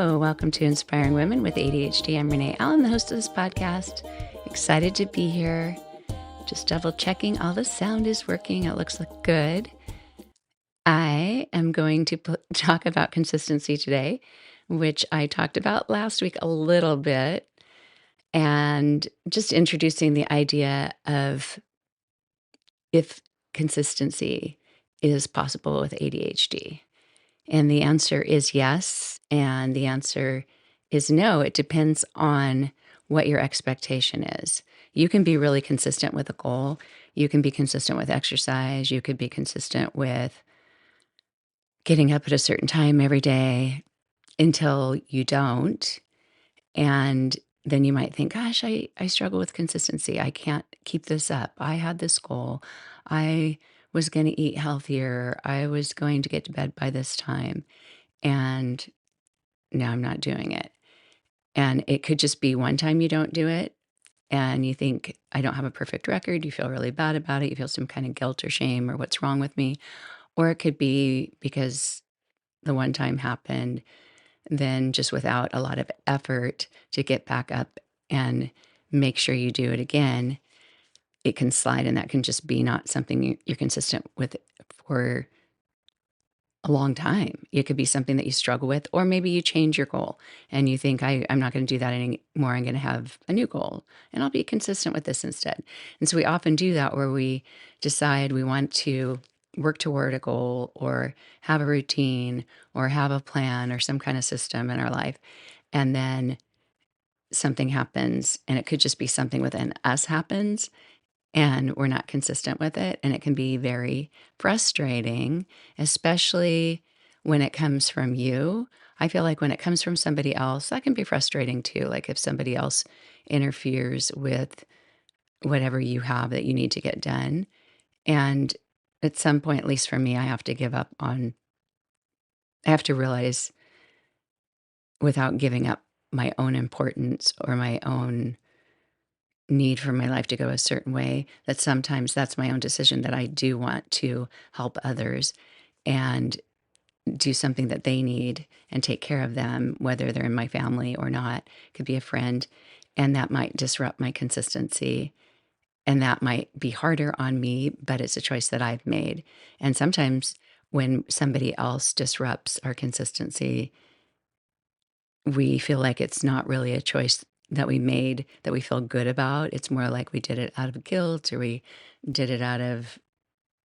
Hello, welcome to Inspiring Women with ADHD. I'm Renee Allen, the host of this podcast. Excited to be here. Just double checking all the sound is working. It looks like good. I am going to talk about consistency today, which I talked about last week a little bit, and just introducing the idea of if consistency is possible with ADHD. And the answer is yes. And the answer is no. It depends on what your expectation is. You can be really consistent with a goal. You can be consistent with exercise. You could be consistent with getting up at a certain time every day until you don't. And then you might think, gosh, I struggle with consistency. I can't keep this up. I had this goal. I was going to eat healthier. I was going to get to bed by this time. And now I'm not doing it. And it could just be one time you don't do it and you think, I don't have a perfect record. You feel really bad about it. You feel some kind of guilt or shame or what's wrong with me. Or it could be because the one time happened, then just without a lot of effort to get back up and make sure you do it again, it can slide. And that can just be not something you're consistent with for a long time. It could be something that you struggle with, or maybe you change your goal and you think, I'm not going to do that anymore. I'm going to have a new goal and I'll be consistent with this instead. And so we often do that where we decide we want to work toward a goal or have a routine or have a plan or some kind of system in our life. And then something happens, and it could just be something within us happens and we're not consistent with it. And it can be very frustrating, especially when it comes from you. I feel like when it comes from somebody else, that can be frustrating too. Like if somebody else interferes with whatever you have that you need to get done. And at some point, at least for me, I have to give up on, I have to realize without giving up my own importance or my own need for my life to go a certain way, that sometimes that's my own decision that I do want to help others and do something that they need and take care of them, whether they're in my family or not. Could be a friend, and that might disrupt my consistency. And that might be harder on me, but it's a choice that I've made. And sometimes when somebody else disrupts our consistency, we feel like it's not really a choice that we made that we feel good about. It's more like we did it out of guilt, or we did it out of,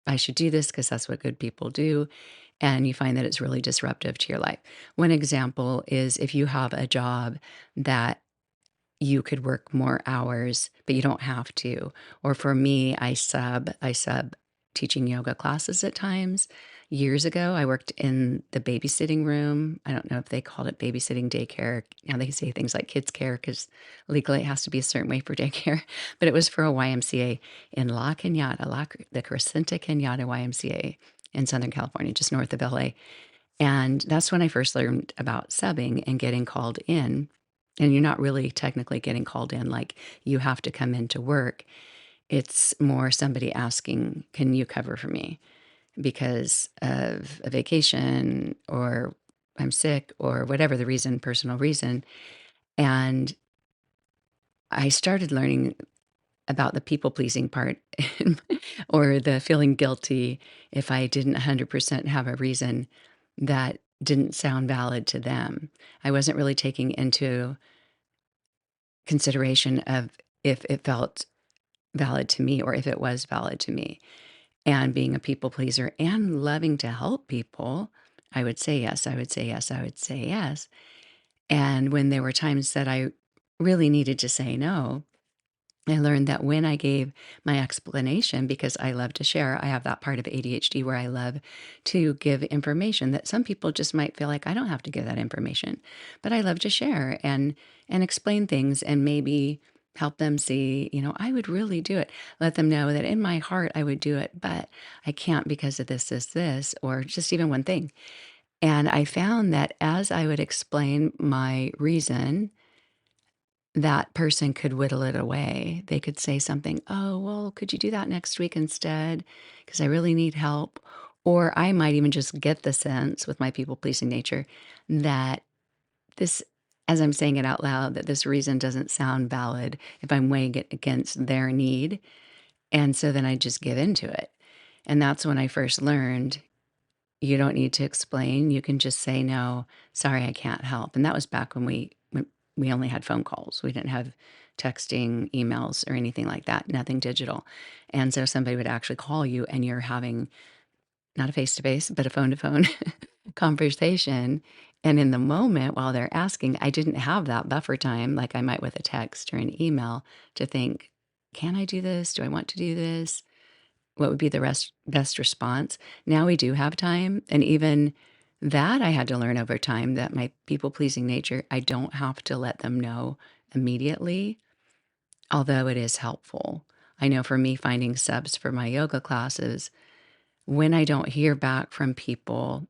I should do this because that's what good people do. And you find that it's really disruptive to your life. One example is if you have a job that you could work more hours, but you don't have to. Or for me, I sub teaching yoga classes at times. Years ago, I worked in the babysitting room. I don't know if they called it babysitting daycare. Now they say things like kids care because legally it has to be a certain way for daycare. But it was for a YMCA in La Cañada, the Crescenta Cañada YMCA in Southern California, just north of LA. And that's when I first learned about subbing and getting called in. And you're not really technically getting called in like you have to come into work. It's more somebody asking, can you cover for me because of a vacation or I'm sick or whatever the reason, personal reason. And I started learning about the people pleasing part or the feeling guilty if I didn't 100% have a reason that didn't sound valid to them. I wasn't really taking into consideration of if it felt valid to me or if it was valid to me. And being a people pleaser and loving to help people, I would say yes, I would say yes, I would say yes. And when there were times that I really needed to say no, I learned that when I gave my explanation, because I love to share, I have that part of ADHD where I love to give information that some people just might feel like I don't have to give that information, but I love to share and explain things and maybe help them see, I would really do it. Let them know that in my heart I would do it, but I can't because of this, or just even one thing. And I found that as I would explain my reason, that person could whittle it away. They could say something, "Oh, well, could you do that next week instead? Because I really need help." Or I might even just get the sense with my people pleasing nature that this, as I'm saying it out loud, that this reason doesn't sound valid if I'm weighing it against their need. And so then I just give into it. And that's when I first learned you don't need to explain. You can just say, no, sorry, I can't help. And that was back when we only had phone calls. We didn't have texting, emails, or anything like that, nothing digital. And so somebody would actually call you and you're having not a face to face, but a phone to phone conversation. And in the moment while they're asking, I didn't have that buffer time like I might with a text or an email to think, can I do this? Do I want to do this? What would be the best response? Now we do have time. And even that I had to learn over time that my people pleasing nature, I don't have to let them know immediately, although it is helpful. I know for me, finding subs for my yoga classes, when I don't hear back from people,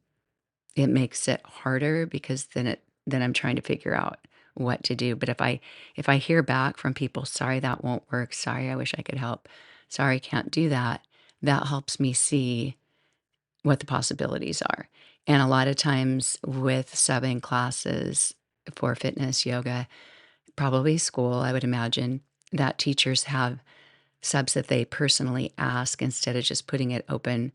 it makes it harder because then I'm trying to figure out what to do. But if I hear back from people, sorry, that won't work. Sorry, I wish I could help. Sorry, I can't do that. That helps me see what the possibilities are. And a lot of times with subbing classes for fitness, yoga, probably school, I would imagine that teachers have subs that they personally ask instead of just putting it open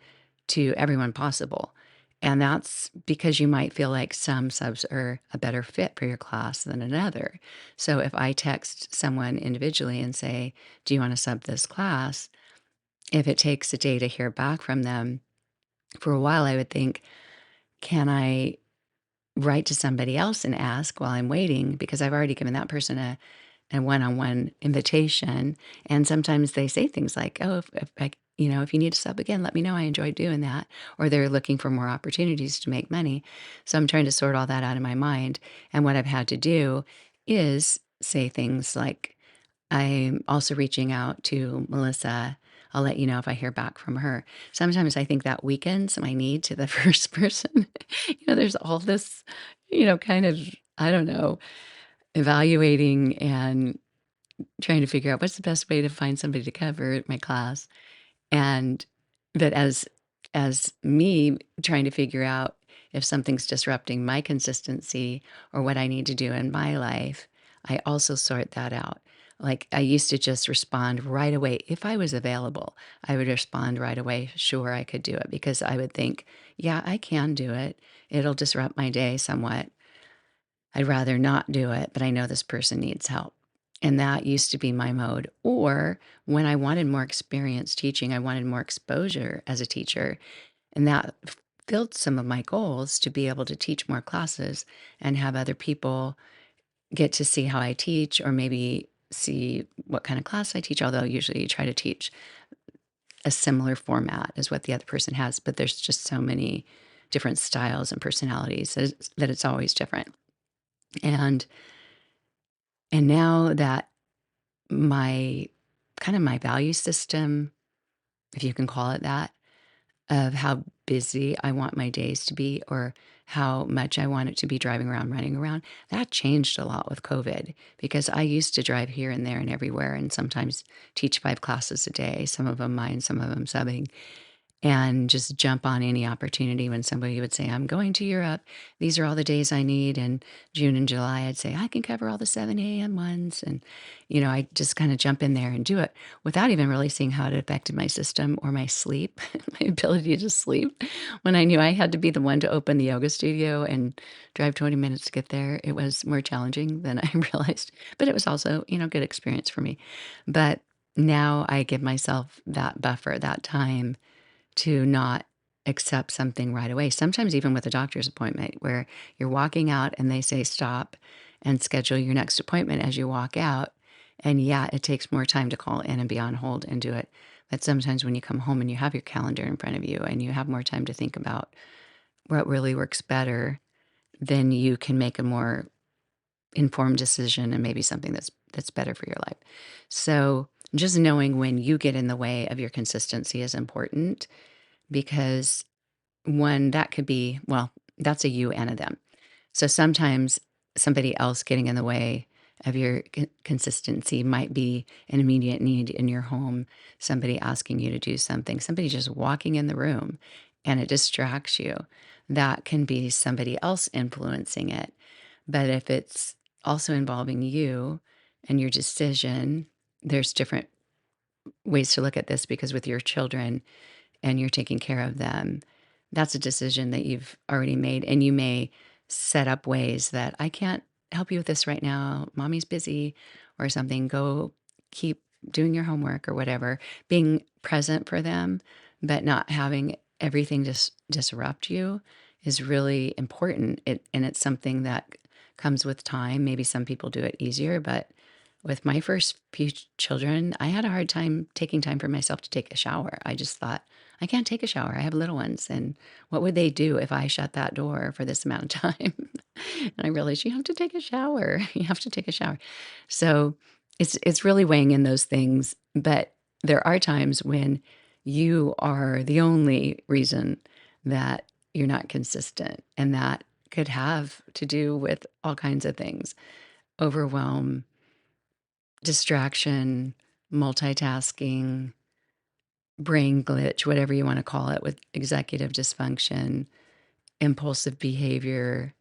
to everyone possible. And that's because you might feel like some subs are a better fit for your class than another. So if I text someone individually and say, do you want to sub this class? If it takes a day to hear back from them, for a while I would think, can I write to somebody else and ask while I'm waiting? Because I've already given that person a one-on-one invitation. And sometimes they say things like, oh, if you need to sub again, let me know. I enjoyed doing that. Or they're looking for more opportunities to make money. So I'm trying to sort all that out in my mind. And what I've had to do is say things like, I'm also reaching out to Melissa. I'll let you know if I hear back from her. Sometimes I think that weakens my need to the first person. There's all this, kind of, I don't know, evaluating and trying to figure out what's the best way to find somebody to cover my class. And that as me trying to figure out if something's disrupting my consistency or what I need to do in my life, I also sort that out. Like I used to just respond right away. If I was available, I would respond right away. Sure, I could do it because I would think, yeah, I can do it. It'll disrupt my day somewhat. I'd rather not do it, but I know this person needs help. And that used to be my mode. Or when I wanted more experience teaching, I wanted more exposure as a teacher. And that filled some of my goals to be able to teach more classes and have other people get to see how I teach or maybe see what kind of class I teach. Although usually you try to teach a similar format as what the other person has, but there's just so many different styles and personalities that it's always different. And and now that my kind of my value system, if you can call it that, of how busy I want my days to be or how much I want it to be driving around, running around, that changed a lot with COVID because I used to drive here and there and everywhere and sometimes teach 5 classes a day, some of them mine, some of them subbing and just jump on any opportunity when somebody would say, I'm going to Europe. These are all the days I need. And June and July, I'd say, I can cover all the 7 a.m. ones. And, I just kind of jump in there and do it without even really seeing how it affected my system or my sleep, my ability to sleep. When I knew I had to be the one to open the yoga studio and drive 20 minutes to get there, it was more challenging than I realized. But it was also, good experience for me. But now I give myself that buffer, that time to not accept something right away. Sometimes even with a doctor's appointment where you're walking out and they say stop and schedule your next appointment as you walk out. And yeah, it takes more time to call in and be on hold and do it. But sometimes when you come home and you have your calendar in front of you and you have more time to think about what really works better, then you can make a more informed decision and maybe something that's better for your life. So just knowing when you get in the way of your consistency is important because one, that could be, well, that's a you and a them. So sometimes somebody else getting in the way of your consistency might be an immediate need in your home, somebody asking you to do something, somebody just walking in the room and it distracts you. That can be somebody else influencing it. But if it's also involving you and your decision, there's different ways to look at this because with your children and you're taking care of them, that's a decision that you've already made. And you may set up ways that I can't help you with this right now. Mommy's busy or something. Go keep doing your homework or whatever. Being present for them, but not having everything just disrupt you is really important. And it's something that comes with time. Maybe some people do it easier, but with my first few children, I had a hard time taking time for myself to take a shower. I just thought, I can't take a shower. I have little ones. And what would they do if I shut that door for this amount of time? And I realized you have to take a shower. You have to take a shower. So it's really weighing in those things. But there are times when you are the only reason that you're not consistent. And that could have to do with all kinds of things: overwhelm, distraction, multitasking, brain glitch, whatever you want to call it, with executive dysfunction, impulsive behavior.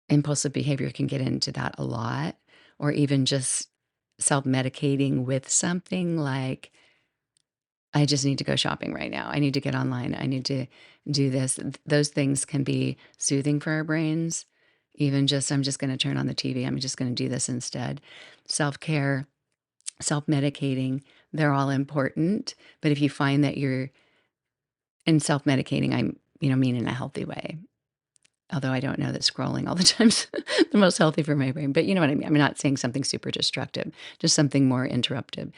Impulsive behavior can get into that a lot, or even just self medicating with something like, I just need to go shopping right now. I need to get online. I need to do this. Those things can be soothing for our brains. Even just, I'm just going to turn on the TV. I'm just going to do this instead. Self care, self medicating, they're all important. But if you find that you're in self medicating, I'm, mean in a healthy way. Although I don't know that scrolling all the time's the most healthy for my brain, but you know what I mean? I'm not saying something super destructive, just something more interruptive.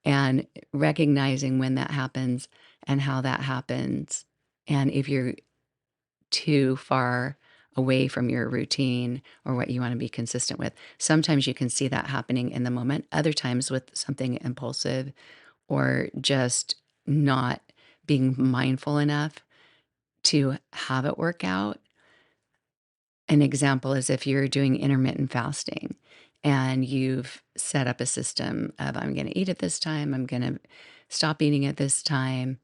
And recognizing when that happens and how that happens, and if you're too far away from your routine or what you want to be consistent with. Sometimes you can see that happening in the moment, other times with something impulsive or just not being mindful enough to have it work out. An example is if you're doing intermittent fasting and you've set up a system of, I'm going to eat at this time, I'm going to stop eating at this time.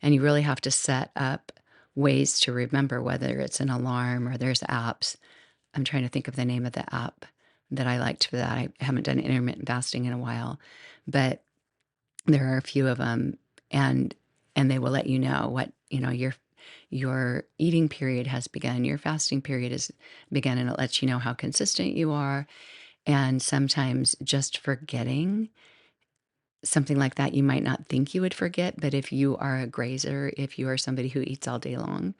And you really have to set up ways to remember, whether it's an alarm or there's apps. I'm trying to think of the name of the app that I liked for that. I haven't done intermittent fasting in a while, but there are a few of them, and they will let you know what, your eating period has begun, your fasting period has begun, and it lets you know how consistent you are. And sometimes just forgetting something like that, you might not think you would forget, but if you are a grazer, if you are somebody who eats all day long,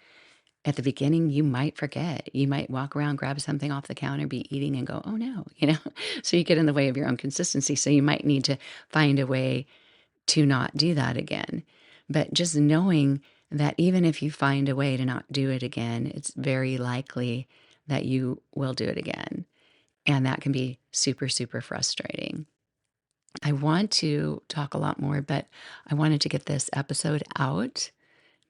at the beginning, you might forget. You might walk around, grab something off the counter, be eating, and go, oh no, So you get in the way of your own consistency. So you might need to find a way to not do that again. But just knowing that even if you find a way to not do it again, it's very likely that you will do it again. And that can be super, super frustrating. I want to talk a lot more, but I wanted to get this episode out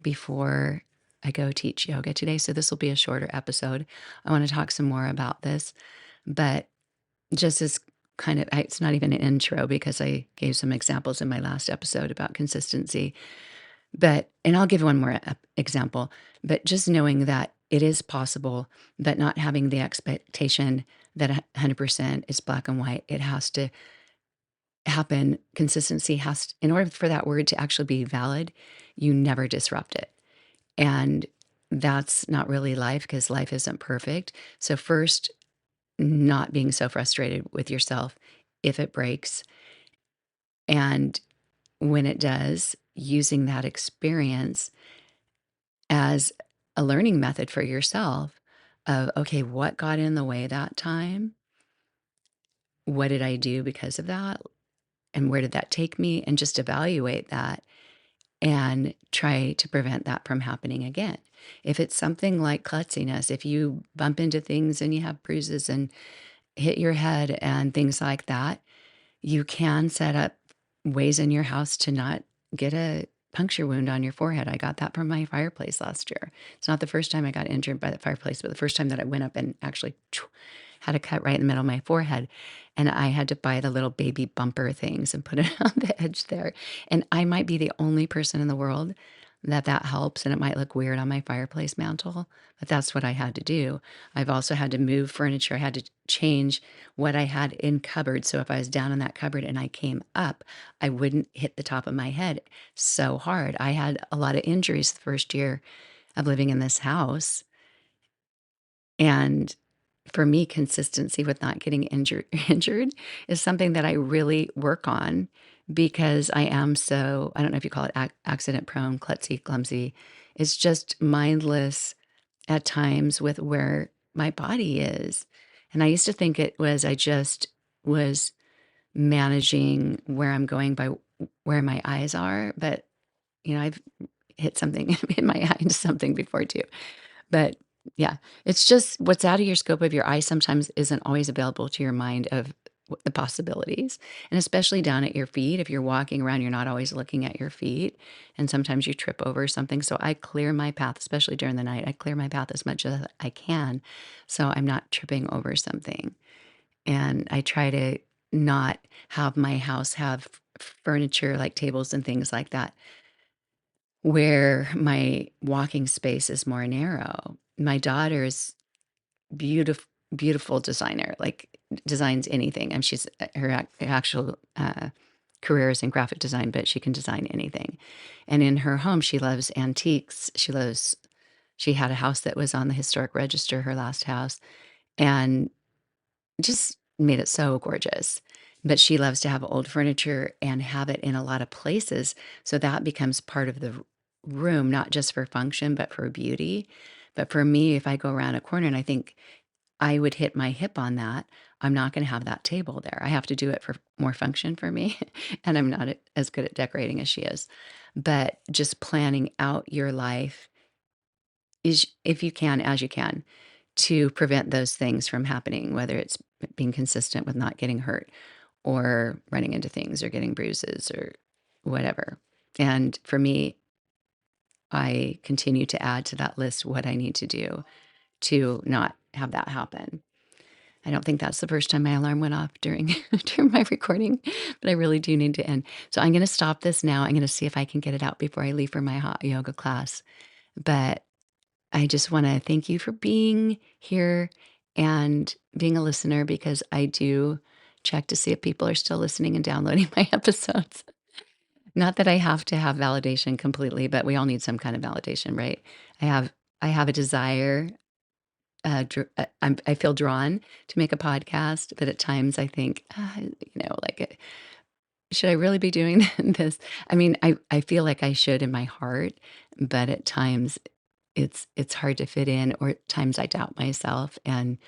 before I go teach yoga today. So this will be a shorter episode. I want to talk some more about this, but just as kind of, it's not even an intro because I gave some examples in my last episode about consistency. But, and I'll give one more example, but just knowing that it is possible, but not having the expectation that 100% is black and white. It has to happen. Consistency has, in order for that word to actually be valid, you never disrupt it. And that's not really life because life isn't perfect. So, first, not being so frustrated with yourself if it breaks. And when it does, using that experience as a learning method for yourself of, okay, what got in the way that time? What did I do because of that? And where did that take me? And just evaluate that and try to prevent that from happening again. If it's something like klutziness, if you bump into things and you have bruises and hit your head and things like that, you can set up ways in your house to not get a puncture wound on your forehead. I got that from my fireplace last year. It's not the first time I got injured by the fireplace, but the first time that I went up and actually had a cut right in the middle of my forehead. And I had to buy the little baby bumper things and put it on the edge there. And I might be the only person in the world that helps, and it might look weird on my fireplace mantle, but that's what I had to do. I've also had to move furniture. I had to change what I had in cupboards. So if I was down in that cupboard and I came up, I wouldn't hit the top of my head so hard. I had a lot of injuries the first year of living in this house. And for me, consistency with not getting injured is something that I really work on because I am so, I don't know if you call it accident prone, klutzy, clumsy. It's just mindless at times with where my body is. And I used to think it was, I just was managing where I'm going by where my eyes are. But, I've hit something, hit my eye into something before too. But yeah, it's just what's out of your scope of your eye sometimes isn't always available to your mind of the possibilities. And especially down at your feet, if you're walking around, you're not always looking at your feet. And sometimes you trip over something. So I clear my path, especially during the night. I clear my path as much as I can. So I'm not tripping over something. And I try to not have my house have furniture like tables and things like that where my walking space is more narrow. My daughter's beautiful, beautiful designer, like designs anything. And she's her actual career is in graphic design, but she can design anything. And in her home, she loves antiques. She had a house that was on the historic register, her last house, and just made it so gorgeous. But she loves to have old furniture and have it in a lot of places. So that becomes part of the room, not just for function, but for beauty. But for me, if I go around a corner and I think I would hit my hip on that, I'm not going to have that table there. I have to do it for more function for me. And I'm not as good at decorating as she is. But just planning out your life is, if you can, as you can, to prevent those things from happening, whether it's being consistent with not getting hurt or running into things or getting bruises or whatever. And for me, I continue to add to that list what I need to do to not have that happen. I don't think that's the first time my alarm went off during during my recording, but I really do need to end. So I'm going to stop this now. I'm going to see if I can get it out before I leave for my hot yoga class. But I just want to thank you for being here and being a listener because I do check to see if people are still listening and downloading my episodes. Not that I have to have validation completely, but we all need some kind of validation, right? I have I have a desire. I feel drawn to make a podcast, but at times I think, like, should I really be doing this? I mean, I feel like I should in my heart, but at times it's hard to fit in, or at times I doubt myself. And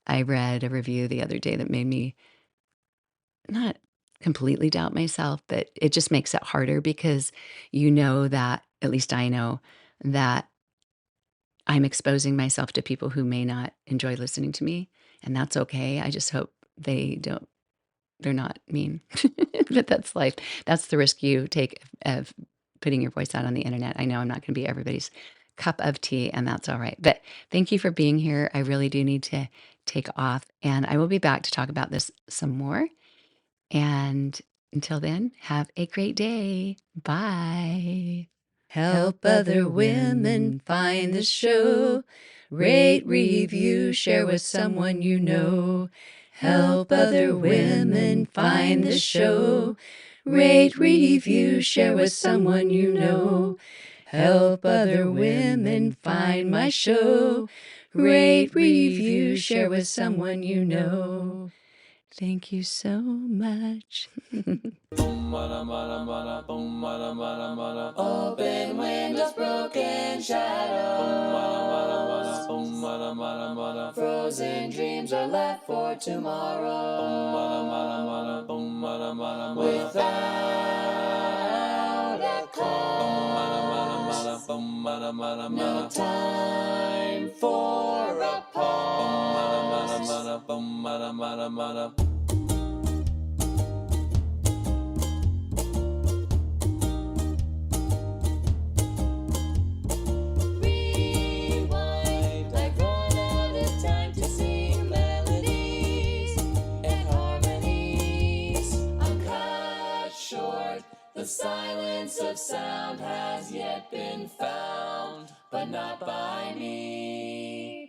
I read a review the other day that made me not completely doubt myself, but it just makes it harder because that, at least I know, that I'm exposing myself to people who may not enjoy listening to me, and that's okay. I just hope they're not mean. But that's life. That's the risk you take of putting your voice out on the internet. I know I'm not going to be everybody's cup of tea, and that's all right. But thank you for being here. I really do need to take off, and I will be back to talk about this some more. And until then, have a great day. Bye. Help other women find the show. Rate, review, share with someone you know. Help other women find the show. Rate, review, share with someone you know. Help other women find my show. Rate, review, share with someone you know. Thank you so much. Open windows, broken shadows. Frozen dreams are left for tomorrow. Without a cause, no time for a pause. Rewind, I've run out of time to sing melodies and harmonies. I'm cut short The silence of sound has yet been found, but not by me.